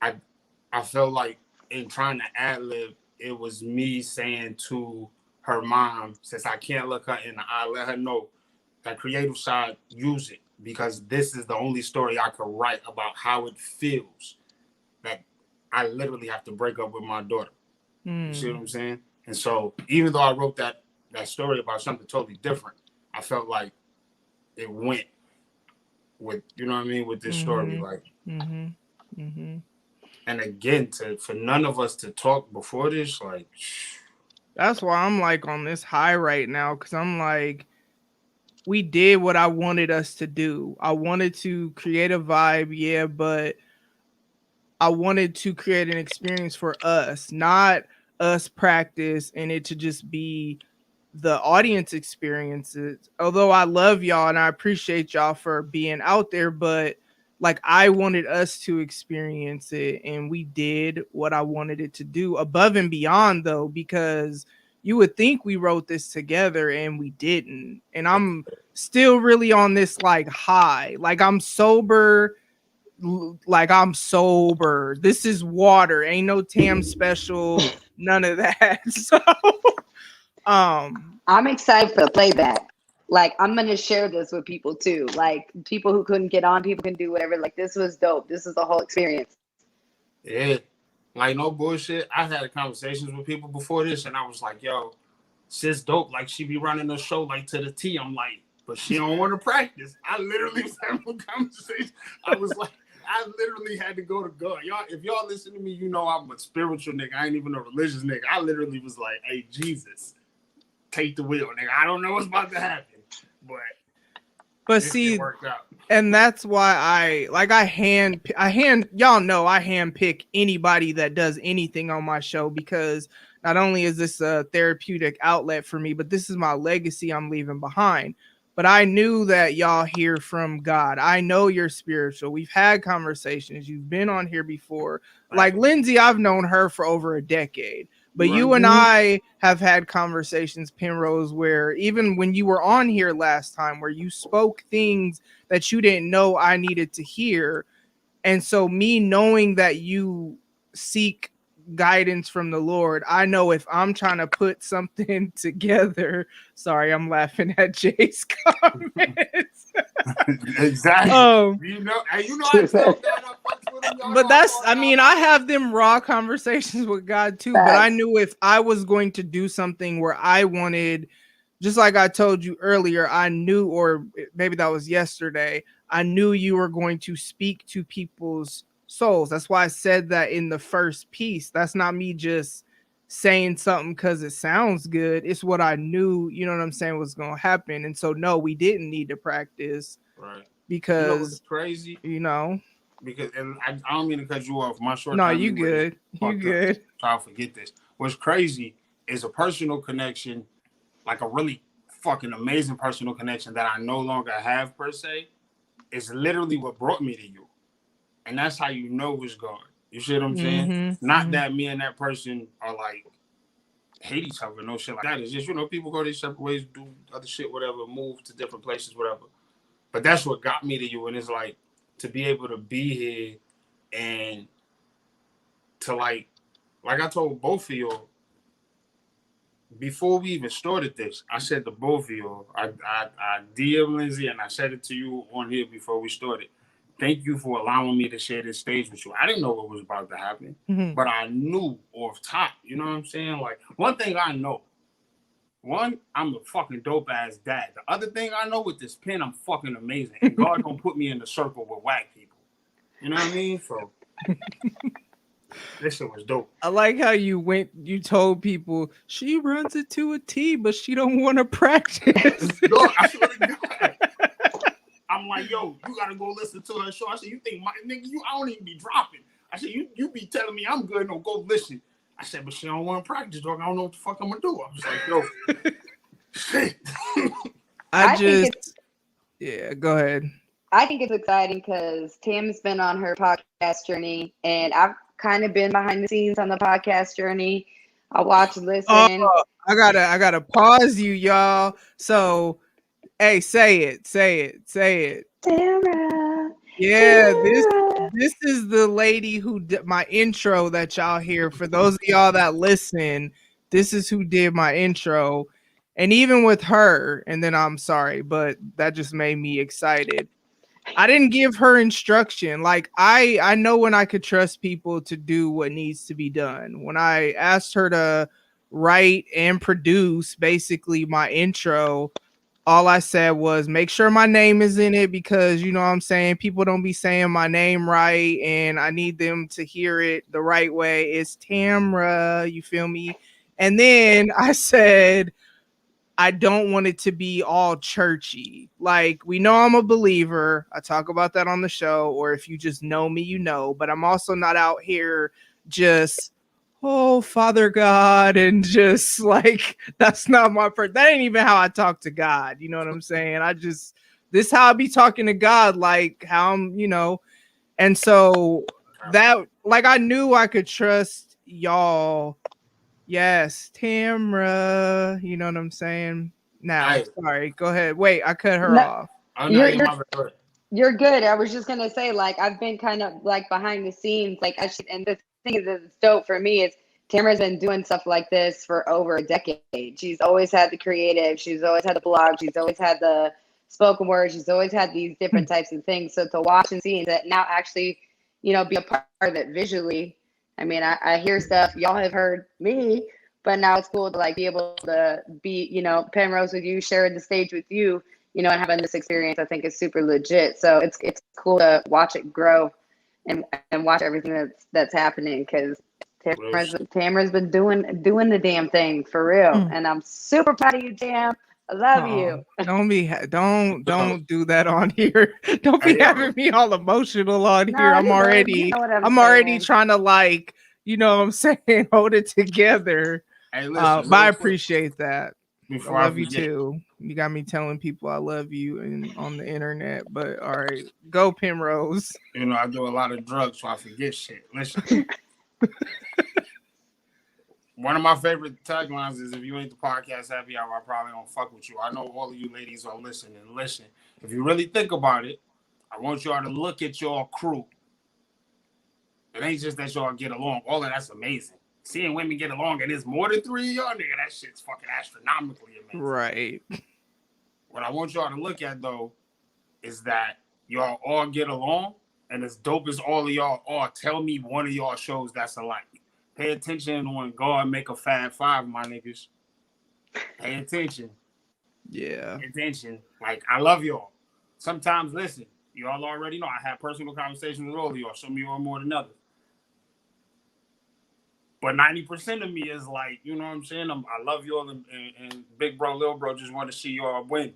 I I felt like in trying to ad lib, it was me saying to her mom, since I can't look her in the eye, let her know that creative side, use it, because this is the only story I could write about how it feels that I literally have to break up with my daughter. You see what I'm saying? And so even though I wrote that story about something totally different, I felt like it went with, you know what I mean, with this story. Like, and again, for none of us to talk before this, like, That's why I'm like on this high right now, because I'm like, we did what I wanted us to do. I wanted to create a vibe, yeah, but I wanted to create an experience for us, not us practice and it to just be the audience experiences. Although I love y'all and I appreciate y'all for being out there, but like I wanted us to experience it and we did what I wanted it to do above and beyond though, because you would think we wrote this together and we didn't. And I'm still really on this like high, like I'm sober, like I'm sober. This is water. Ain't no Tam special, none of that. So I'm excited for the playback. Like, I'm gonna share this with people too. Like, people who couldn't get on, people can do whatever. Like, this was dope. This is the whole experience. yeah, like no bullshit. I had conversations with people before this, and I was like, "Yo, sis, dope. Like she be running the show like to the T." I'm like, but she don't want to practice. I literally was having a conversation. I was like, I literally had to go to God. Y'all, if y'all listen to me, you know I'm a spiritual nigga. I ain't even a religious nigga. I literally was like, "Hey, Jesus, take the wheel, nigga. I don't know what's about to happen, but this see, shit worked out." and that's why I hand y'all know I hand pick anybody that does anything on my show, because not only is this a therapeutic outlet for me, but this is my legacy I'm leaving behind. But I knew that y'all hear from God. I know you're spiritual. We've had conversations. You've been on here before. Like Lindsay, I've known her for over a decade. But you and I have had conversations, Penrose, where even when you were on here last time, where you spoke things that you didn't know I needed to hear. And so me knowing that you seek guidance from the Lord, I know if I'm trying to put something together, sorry, I'm laughing at Jay's comments. Exactly. You know, I tell God I fucks with him. But that's, I mean, I have them raw conversations with God too. But I knew if I was going to do something where I wanted, just like I told you earlier, I knew, or maybe that was yesterday, I knew you were going to speak to people's souls. That's why I said that in the first piece. That's not me just saying something because it sounds good. It's what I knew, you know what I'm saying, was going to happen. And so, no, we didn't need to practice. Right. Because, you know what's crazy? You know? because and I don't mean to cut you off. My short No, time you memory is good. You fucked up, good. so I'll forget this. What's crazy is a personal connection, like a really fucking amazing personal connection that I no longer have per se, is literally what brought me to you. And that's how you know it's God. You see what I'm saying? Not that me and that person are like hate each other, no shit like that. It's just, people go their separate ways, do other shit, whatever, move to different places, whatever. But that's what got me to you. And it's like to be able to be here and to like I told both of y'all before we even started this, I said to both of y'all, I DM Lindsay and I said it to you on here before we started. Thank you for allowing me to share this stage with you. I didn't know what was about to happen, but I knew off top. You know what I'm saying? Like, one thing I know, I'm a fucking dope ass dad. The other thing I know with this pen, I'm fucking amazing. And God gonna put me in the circle with whack people. You know what I mean? So this shit was dope. I like how you told people she runs it to a T, but she don't want to practice. No, I swear to God. I'm like, yo, you gotta go listen to her show. I said, you think my nigga, I don't even be dropping. I said, you be telling me I'm good, no, go listen. I said, but she don't want to practice, dog. I don't know what the fuck I'm gonna do. I was like, yo, shit. Yeah, go ahead. I think it's exciting because Tam's been on her podcast journey, and I've kind of been behind the scenes on the podcast journey. I watch, listen. Oh, I gotta pause you, y'all. So, hey, say it. Tamara. Yeah, Tamara. this is the lady who did my intro that y'all hear. For those of y'all that listen, this is who did my intro. And even with her, and then I'm sorry, but that just made me excited. I didn't give her instruction. Like I know when I could trust people to do what needs to be done. When I asked her to write and produce basically my intro, all I said was make sure my name is in it because you know what I'm saying, people don't be saying my name right and I need them to hear it the right way. It's Tamara, you feel me? And then I said I don't want it to be all churchy. Like, we know I'm a believer. I talk about that on the show, or if you just know me, you know, but I'm also not out here just, oh, Father God, and just like, that's not my part. That ain't even how I talk to God. You know what I'm saying? This how I be talking to God, like how I'm, and so that, like, I knew I could trust y'all. Yes, Tamara. You know what I'm saying? Now, sorry. Go ahead. Wait, I cut her off. Oh, no, you're good. I was just gonna say, like, I've been kind of like behind the scenes, like, and the thing that's dope for me is Tamara's been doing stuff like this for over a decade. She's always had the creative. She's always had the blog. She's always had the spoken word. She's always had these different types of things. So to watch and see that now actually, be a part of it visually. I mean, I hear stuff y'all have heard me, but now it's cool to like be able to be, Penrose with you, sharing the stage with you, and having this experience. I think is super legit. So it's cool to watch it grow and watch everything that's happening because Tamara's been doing the damn thing for real, and I'm super proud of you, Tam. I love you. Don't do that on here. Don't be having me all emotional on here. I'm already trying to like, you know what I'm saying, hold it together. Hey, listen, but I appreciate that. Before I love you too. You got me telling people I love you on the internet. But all right, go Penrose. I do a lot of drugs, so I forget shit. Listen. One of my favorite taglines is if you ain't the podcast happy hour, I probably don't fuck with you. I know all of you ladies are listening. Listen, if you really think about it, I want y'all to look at your crew. It ain't just that y'all get along. All of that's amazing. Seeing women get along and there's more than 3 of y'all, nigga, that shit's fucking astronomically amazing. Right. What I want y'all to look at, though, is that y'all all get along, and as dope as all of y'all are, tell me one of y'all shows that's alike. Pay attention when God make a Fab Five, my niggas. Pay attention. Yeah. Pay attention. Like, I love y'all. Sometimes, listen, y'all already know I have personal conversations with all of y'all. Some of y'all more than others. But 90% of me is like, you know what I'm saying? I love y'all, and big bro, little bro just want to see y'all win.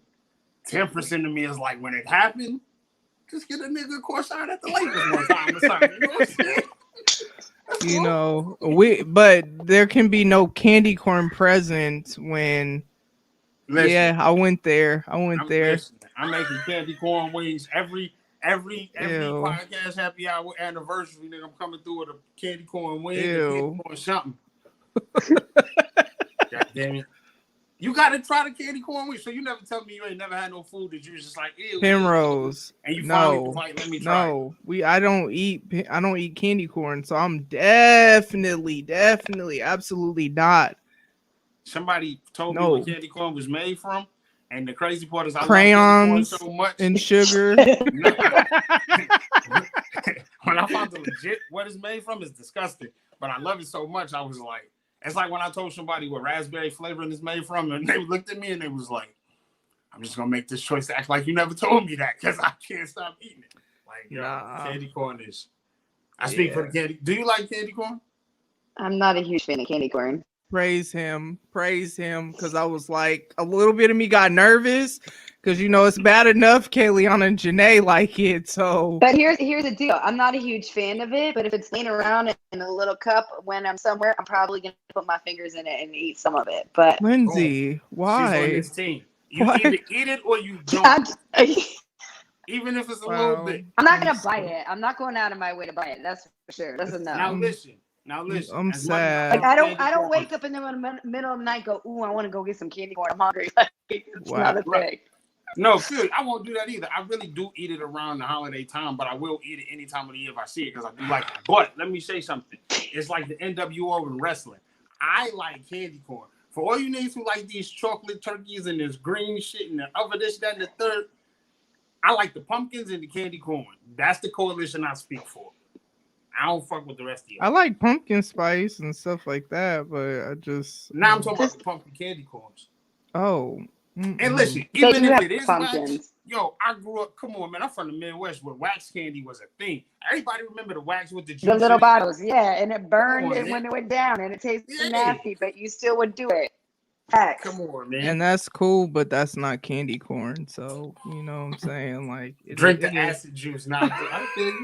10% of me is like, when it happened, just get a nigga courtside at the Lakers one time or something. You know what I'm saying? You know, but there can be no candy corn present when. Listen, Yeah, I went there. Listen, I'm making candy corn wings every Ew. podcast happy hour anniversary. Nigga, I'm coming through with a candy corn wing, a Ew. candy corn something. God damn it. You gotta try the candy corn wings. So you never tell me you ain't never had no food that you was just like, ew. Penrose. And you finally was like, let me try. No, I don't eat candy corn, so I'm definitely, absolutely not. Somebody told me what candy corn was made from, and the crazy part is I crayons love candy corn so much and sugar. When I found the legit what it's made from, it's disgusting. But I love it so much, I was like, it's like when I told somebody what raspberry flavoring is made from, and they looked at me and they was like, I'm just gonna make this choice to act like you never told me that because I can't stop eating it. Like, candy corn is. I speak for the candy. Do you like candy corn? I'm not a huge fan of candy corn. Praise him, because I was like, a little bit of me got nervous because it's bad enough Kayleon and Janae like it. So, but here's the deal: I'm not a huge fan of it, but if it's laying around in a little cup when I'm somewhere, I'm probably gonna put my fingers in it and eat some of it. But Lindsay, why? She's on this team. You either eat it or you don't. Even if it's a little bit. I'm not gonna buy it. I'm not going out of my way to buy it. That's for sure. That's a no. Now listen. I'm sad. Like I don't wake up in the middle of the night and go, ooh, I want to go get some candy corn. I'm hungry. Like, it's not a thing. No, good. I won't do that either. I really do eat it around the holiday time, but I will eat it any time of the year if I see it because I do like it. But let me say something. It's like the NWO in wrestling. I like candy corn. For all you niggas who like these chocolate turkeys and this green shit and the other this, that, and the third, I like the pumpkins and the candy corn. That's the coalition I speak for. I don't fuck with the rest of you. I like pumpkin spice and stuff like that, but I just... Now I'm talking about the pumpkin candy corns. Oh. And listen, even if it is wax, I grew up, come on, man, I'm from the Midwest where wax candy was a thing. Everybody remember the wax with the juice? The little bottles, and it burned when it went down, and it tasted nasty, but you still would do it. Heck. Come on, man. And that's cool, but that's not candy corn, so, you know what I'm saying? Like, drink the acid juice now.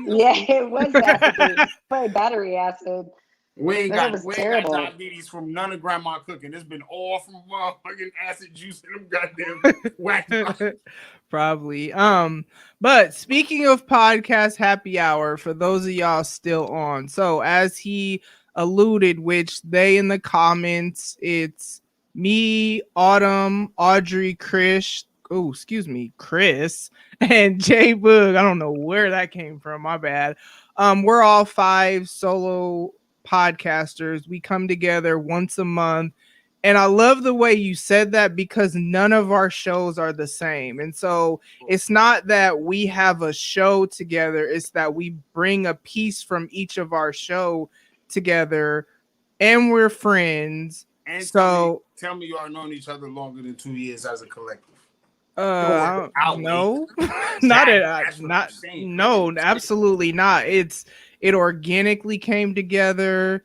Yeah, it was acid juice. Probably battery acid. We ain't got diabetes from none of grandma cooking. It's been all from motherfucking acid juice and them goddamn whack. Probably. But speaking of podcast happy hour, for those of y'all still on, so as he alluded, which they in the comments, it's me, Autumn, Audrey, Chris, and Jay Boog. I don't know where that came from. My bad. We're all 5 solo podcasters. We come together once a month, and I love the way you said that because none of our shows are the same. And so it's not that we have a show together, it's that we bring a piece from each of our show together, and we're friends. And so tell me you are known each other longer than 2 years as a collective. No, absolutely not. It organically came together.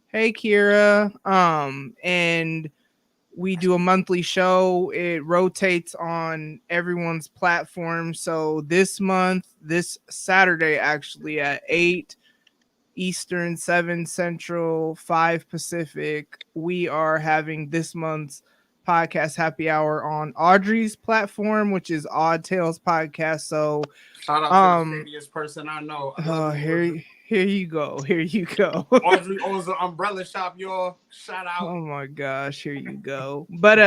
Hey, Kira. And we do a monthly show. It rotates on everyone's platform. So this Saturday, actually at 8 Eastern, 7 Central, 5 Pacific, we are having this month's podcast happy hour on Audrey's platform, which is Odd Tales Podcast. So shout out to the shadiest person I know. Here you go. Audrey owns an umbrella shop, y'all. Shout out. Oh my gosh, here you go. But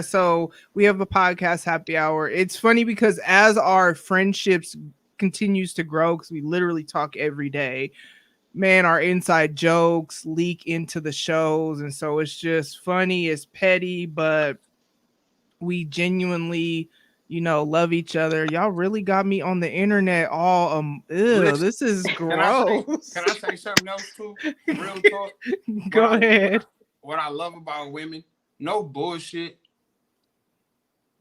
so we have a podcast happy hour. It's funny because as our friendships continues to grow, because we literally talk every day, man, our inside jokes leak into the shows, and so it's just funny, it's petty, but we genuinely, love each other. Y'all really got me on the internet all this is gross. Can I say something else too? Real talk. Go ahead. What I love about women, no bullshit.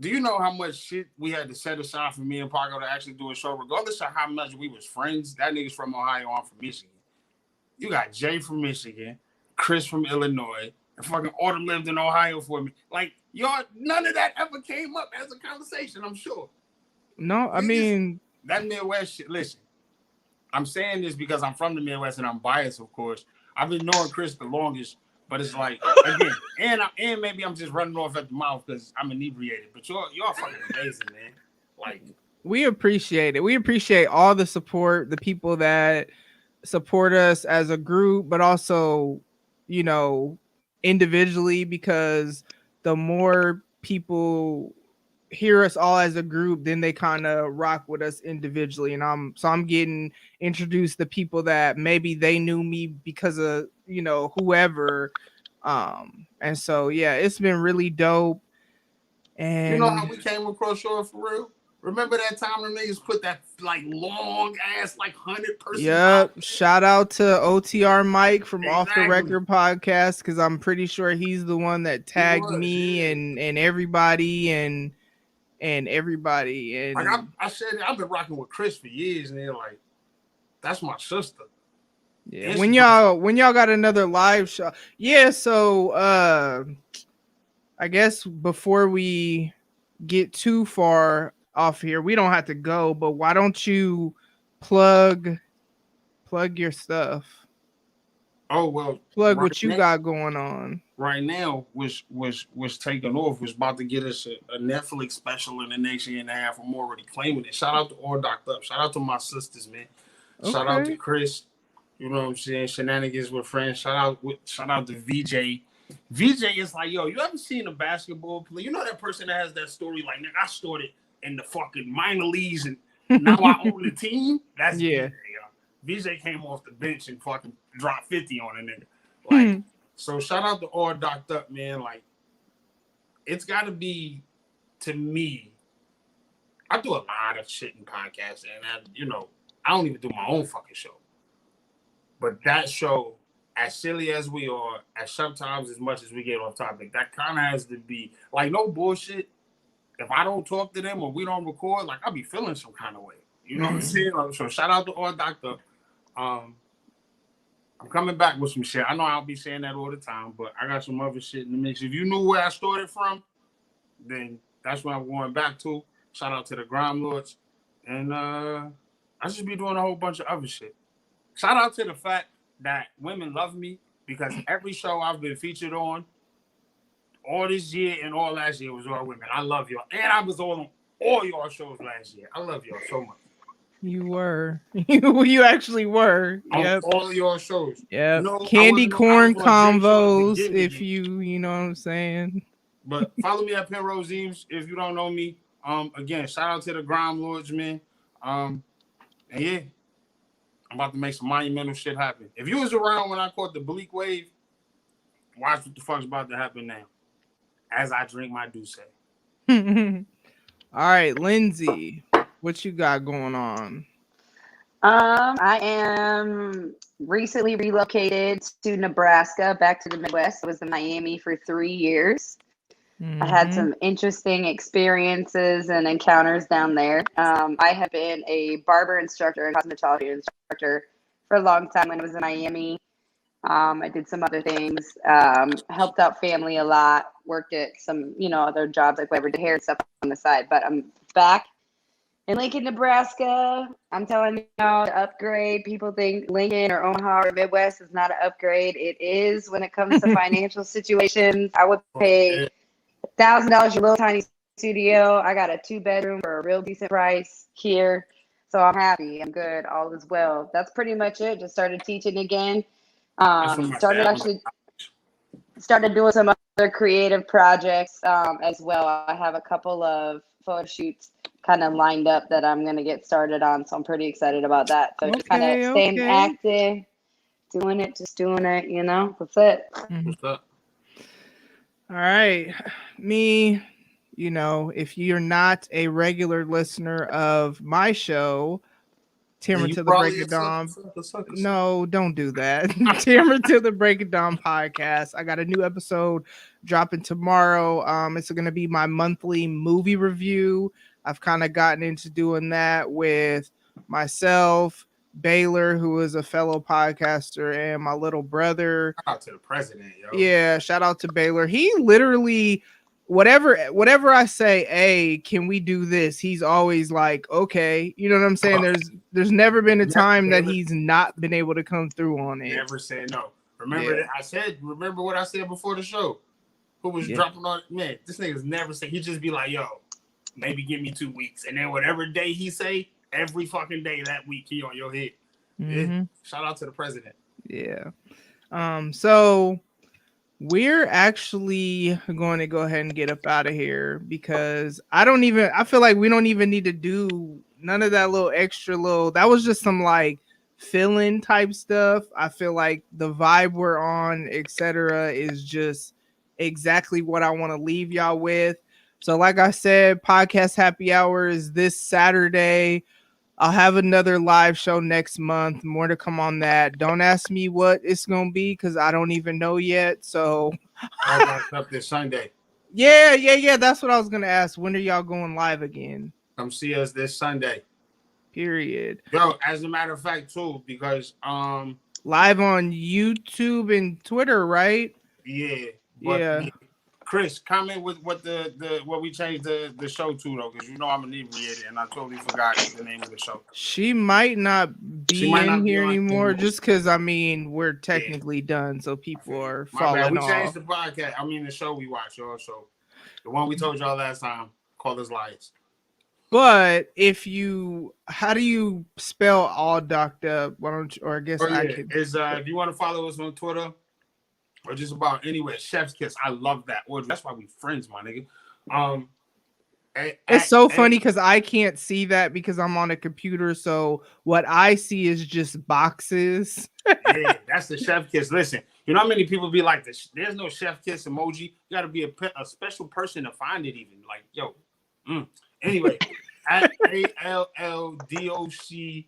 Do you know how much shit we had to set aside for me and Paco to actually do a show, regardless of how much we was friends? That nigga's from Ohio, I'm from Michigan. You got Jay from Michigan, Chris from Illinois, and fucking Autumn lived in Ohio for me. Like, y'all, none of that ever came up as a conversation, I'm sure. No, I mean, that Midwest shit. Listen, I'm saying this because I'm from the Midwest and I'm biased, of course. I've been knowing Chris the longest, but it's like again, and maybe I'm just running off at the mouth because I'm inebriated. But y'all fucking amazing, man. Like we appreciate it. We appreciate all the support, the people that support us as a group, but also, individually, because the more people hear us all as a group, then they kind of rock with us individually. And I'm getting introduced to people that maybe they knew me because of, whoever. And so, yeah, it's been really dope. And you know how we came across y'all for real? Remember that time the niggas put that like long ass like 100-person? Yep. Shout out to OTR Mike from Exactly. Off the Record podcast, because I'm pretty sure he's the one that tagged me and everybody and everybody. And like I said, I've been rocking with Chris for years, and they're like, that's my sister. Yeah. When y'all got another live show, yeah. So I guess before we get too far off here, we don't have to go, but why don't you plug your stuff? Oh well, plug what you got going on right now. Was taking off. Was about to get us a Netflix special in the next year and a half. I'm already claiming it. Shout out to All Docked Up. Shout out to my sisters, man. Shout out to Chris. You know what I'm saying? Shenanigans with friends. Shout out to VJ. VJ is like, yo, you ever seen a basketball player? You know that person that has that story like, nigga, I started in the fucking minor leagues and now I own the team? That's VJ, yo. VJ came off the bench and fucking dropped 50 on a nigga. Like, so shout out to All Docked Up, man. Like, it's got to be, to me, I do a lot of shit in podcasts, and I don't even do my own fucking show. But that show, as silly as we are, as sometimes as much as we get off topic, that kind of has to be, like, no bullshit. If I don't talk to them or we don't record, like, I'll be feeling some kind of way. You know what I'm saying? So shout out to All Docked Up. I'm coming back with some shit. I know I'll be saying that all the time, but I got some other shit in the mix. If you knew where I started from, then that's where I'm going back to. Shout out to the Grime Lords. And I just be doing a whole bunch of other shit. Shout out to the fact that women love me, because every show I've been featured on all this year and all last year was all women. I love y'all. And I was on all y'all shows last year. I love y'all so much. You were. You actually were. Yep. On all your shows. Yeah. Candy corn combos, if you know what I'm saying. But follow me at Penrose Eames if you don't know me. Again, shout out to the Grime Lords, man. And yeah, I'm about to make some monumental shit happen. If you was around when I caught the bleak wave, watch what the fuck's about to happen now. As I drink my Douce. All right, Lindsay, what you got going on? I am recently relocated to Nebraska, back to the Midwest. I was in Miami for 3 years. I had some interesting experiences and encounters down there. I have been a barber instructor and cosmetology instructor for a long time when I was in Miami. I did some other things, helped out family a lot, worked at some, other jobs like whatever, did hair and stuff on the side. But I'm back in Lincoln, Nebraska. I'm telling you, to upgrade. People think Lincoln or Omaha or Midwest is not an upgrade. It is when it comes to financial situations. I would pay $1,000 a little tiny studio. I got a 2-bedroom for a real decent price here. So I'm happy. I'm good. All is well. That's pretty much it. Just started teaching again. Started doing some other creative projects as well. I have a couple of photo shoots kind of lined up that I'm going to get started on. So I'm pretty excited about that. So just kind of staying active, doing it. That's it. What's up? All right. Me, if you're not a regular listener of my show, Tamara to the Break of Dawn. No, don't do that. Tamara to the Break of Dawn podcast. I got a new episode dropping tomorrow. It's going to be my monthly movie review. I've kind of gotten into doing that with myself, Baylor, who is a fellow podcaster, and my little brother. Shout out to the president, yo. Yeah, shout out to Baylor. He literally whatever I say, hey, can we do this? He's always like, okay. You know what I'm saying? There's never been a time that he's not been able to come through on it. Never said no. Remember that remember what I said before the show? Who was dropping on man? This nigga's never said. He just be like, yo, maybe give me 2 weeks, and then whatever day he say, every fucking day that week he on your head. Mm-hmm. Shout out to the president. Yeah. So we're actually going to go ahead and get up out of here because I feel like we don't even need to do none of that little extra that was just some like fill-in type stuff. I feel like the vibe we're on, etc., is just exactly what I want to leave y'all with. So like I said, podcast happy hour is this Saturday. I'll have another live show next month. More to come on that. Don't ask me what it's gonna be because I don't even know yet. So up this Sunday. Yeah. That's what I was gonna ask. When are y'all going live again? Come see us this Sunday. Period. Yo, as a matter of fact, too, because live on YouTube and Twitter, right? Yeah. Yeah. Chris, comment with what what we changed the show to though, because you know I'm inebriated and I totally forgot the name of the show. She might not be in here anymore, just because I mean we're technically done, so people are falling off. We changed the podcast. I mean the show we watched, y'all. So the one we told y'all last time, Call Us Liars. But how do you spell all docked up? Why don't you? Or I guess I can. If you want to follow us on Twitter. Or just about anywhere. Chef's Kiss. I love that. That's why we friends, my nigga. It's so funny because I can't see that because I'm on a computer. So what I see is just boxes. Yeah, that's the Chef Kiss. Listen, you know how many people be like this? There's no Chef Kiss emoji. You got to be a special person to find it. Even like yo. Anyway, at ALLDOCDUP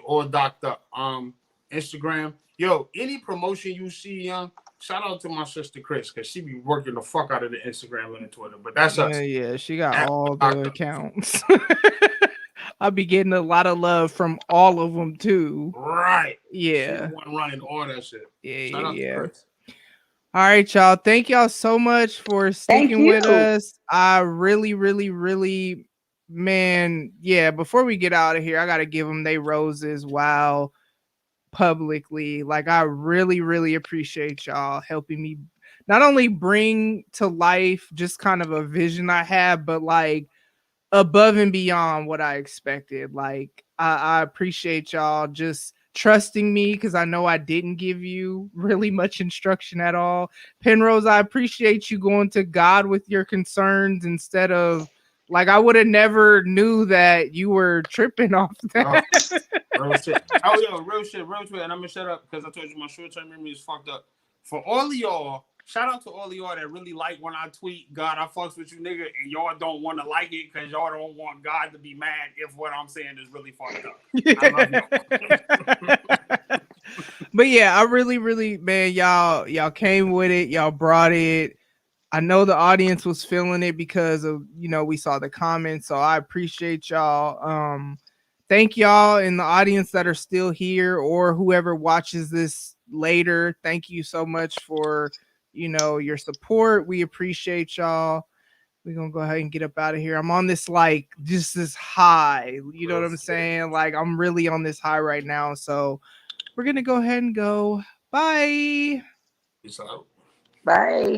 or Doctor Instagram. Yo, any promotion you see, young, shout out to my sister Chris, because she be working the fuck out of the Instagram and the Twitter. But that's us. Yeah, she got all the accounts. I'll be getting a lot of love from all of them too. Right. Yeah. She's the one running all that shit. Yeah, shout out to Chris. All right, y'all. Thank y'all so much for sticking with us. I really, really, really, man. Yeah, before we get out of here, I got to give them their roses. Wow. Publicly, like I really, really appreciate y'all helping me not only bring to life just kind of a vision I have, but like above and beyond what I expected. Like I appreciate y'all just trusting me because I know I didn't give you really much instruction at all. Penrose, I appreciate you going to God with your concerns instead of like I would have never knew that you were tripping off that. Real shit. Oh, yo, real shit. And I'm gonna shut up because I told you my short-term memory is fucked up. For all of y'all, shout out to all of y'all that really like when I tweet, God, I fucks with you, nigga, and y'all don't want to like it because y'all don't want God to be mad if what I'm saying is really fucked up. I love y'all. But yeah, I really, really, man, y'all came with it. Y'all brought it. I know the audience was feeling it because of, we saw the comments. So I appreciate y'all. Thank y'all in the audience that are still here or whoever watches this later. Thank you so much for, your support. We appreciate y'all. We're going to go ahead and get up out of here. I'm on this, like, just this high. You know what I'm saying? Like, I'm really on this high right now. So we're going to go ahead and go. Bye. Bye.